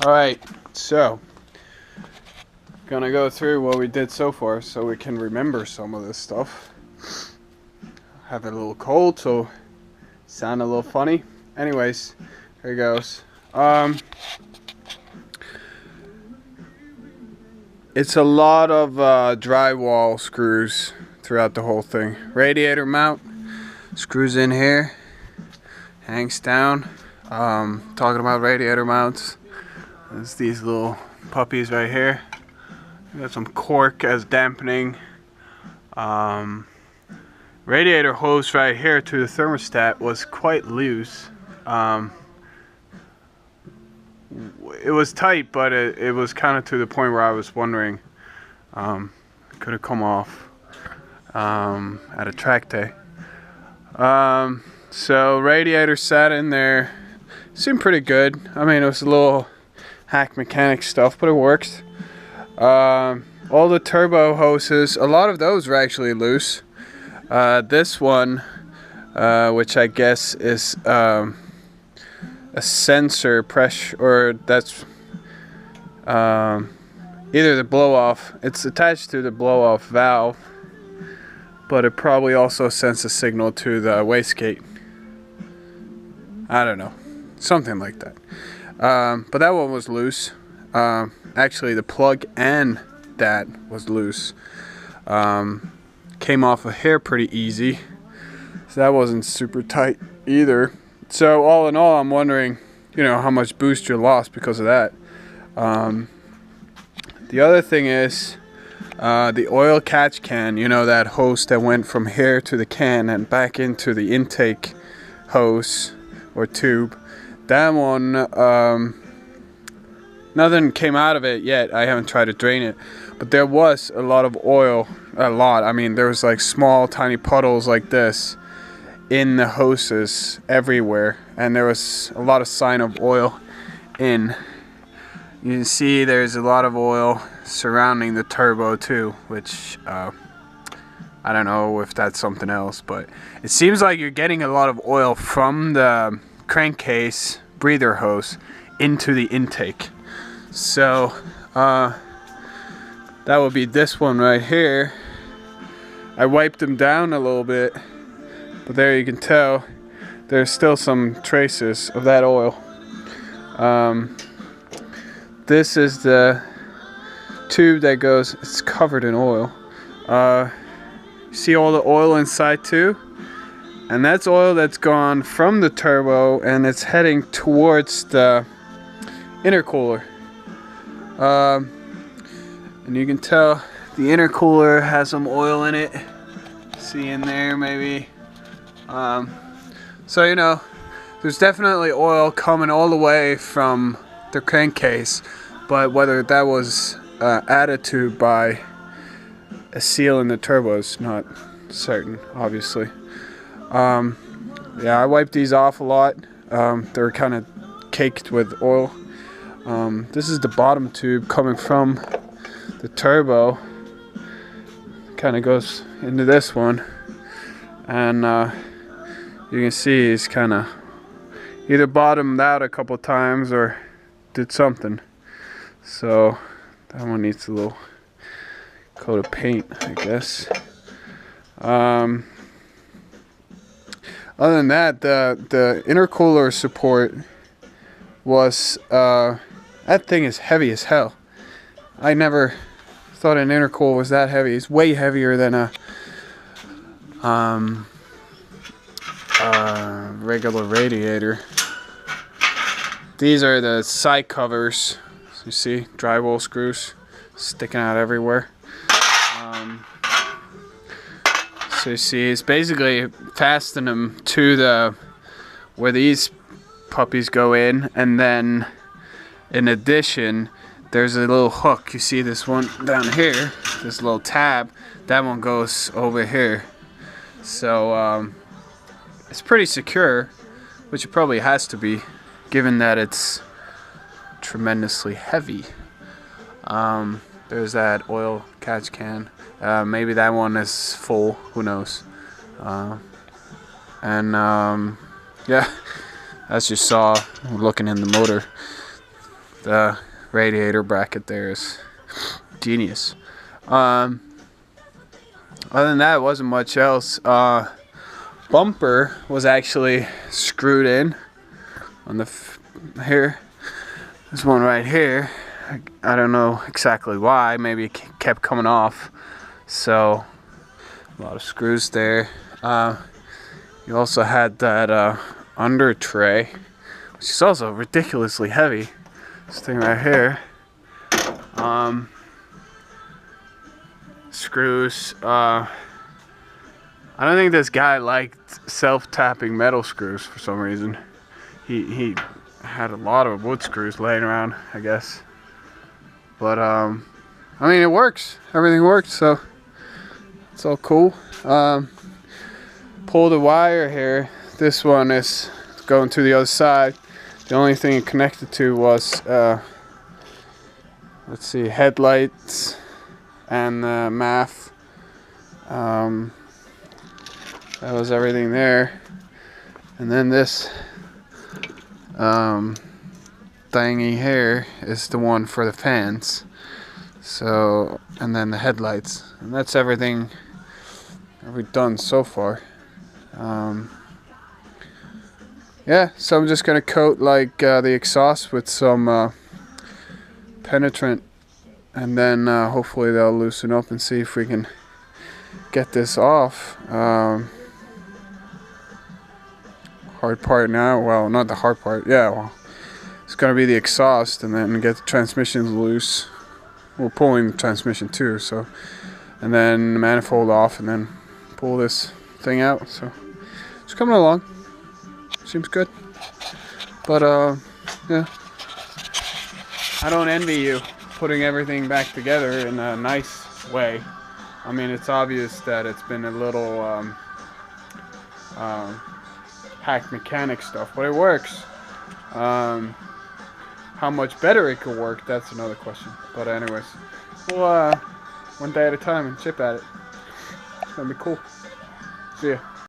Alright, so gonna go through what we did so far so we can remember some of this stuff. Have it a little cold, so sound a little funny. Anyways, here goes. It's a lot of drywall screws throughout the whole thing. Radiator mount, screws in here, hangs down. Talking about radiator mounts, there's these little puppies right here. We got some cork as dampening. Radiator hose right here to the thermostat was quite loose. It was tight, but it was kind of to the point where I was wondering, could have come off at a track day. So radiator sat in there, seemed pretty good. I mean, it was a little hack mechanic stuff, but it works. All the turbo hoses, a lot of those were actually loose. This one, which I guess is a sensor pressure, or that's either the blow off. It's attached to the blow off valve, but it probably also sends a signal to the wastegate. I don't know, something like that. But that one was loose. Actually, the plug and that was loose. Came off a hair pretty easy, so that wasn't super tight either. So all in all, I'm wondering, how much boost you lost because of that. The other thing is the oil catch can, that hose that went from here to the can and back into the intake hose or tube. That one, nothing came out of it yet. I haven't tried to drain it, but there was a lot of oil. I mean, there was like small tiny puddles like this in the hoses everywhere, and there was a lot of sign of oil in. You can see there's a lot of oil surrounding the turbo too, which I don't know if that's something else, but it seems like you're getting a lot of oil from the crankcase breather hose into the intake. So that would be this one right here. I wiped them down a little bit, but there you can tell there's still some traces of that oil. This is the tube that goes, it's covered in oil. See all the oil inside too? And that's oil that's gone from the turbo and it's heading towards the intercooler. And you can tell the intercooler has some oil in it. See in there maybe. So there's definitely oil coming all the way from the crankcase, but whether that was added to by a seal in the turbo is not certain, obviously. Yeah, I wiped these off a lot. They were kind of caked with oil. This is the bottom tube coming from the turbo. Kind of goes into this one, and you can see he's kind of either bottomed out a couple times or did something. So that one needs a little coat of paint, I guess. Other than that, the intercooler support was that thing is heavy as hell. I never thought an intercooler was that heavy. It's way heavier than a regular radiator. These are the side covers. So you see drywall screws sticking out everywhere. So you see it's basically fasten them to the where these puppies go in, and then in addition there's a little hook. You see this one down here, this little tab, that one goes over here. So it's pretty secure, which it probably has to be, given that it's tremendously heavy. There's that oil catch can. Maybe that one is full, who knows. Yeah, as you saw looking in the motor, The radiator bracket there is genius. Other than that, it wasn't much else. Bumper was actually screwed in on the here. There's one right here. I don't know exactly why. Maybe it kept coming off. So a lot of screws there. You also had that under tray, which is also ridiculously heavy. This thing right here. Screws. I don't think this guy liked self-tapping metal screws for some reason. He had a lot of wood screws laying around, I guess. But I mean, it works. Everything works, so it's all cool. Pull the wire here. This one is going to the other side. The only thing it connected to was let's see, headlights and the MAF. That was everything there. And then this thingy here is the one for the fans. So, and then the headlights. And that's everything we've done so far. Yeah, so I'm just gonna coat like the exhaust with some penetrant, and then hopefully they'll loosen up and see if we can get this off. Hard part now, well, not the hard part, yeah, well, it's gonna be the exhaust, and then get the transmission loose. We're pulling the transmission too, so, and then the manifold off, and then pull this thing out. So it's coming along, seems good. But yeah, I don't envy you putting everything back together in a nice way. I mean, it's obvious that it's been a little hack mechanic stuff, but it works. How much better it could work, that's another question. But anyways, we'll one day at a time and chip at it. It's gonna be cool. See ya.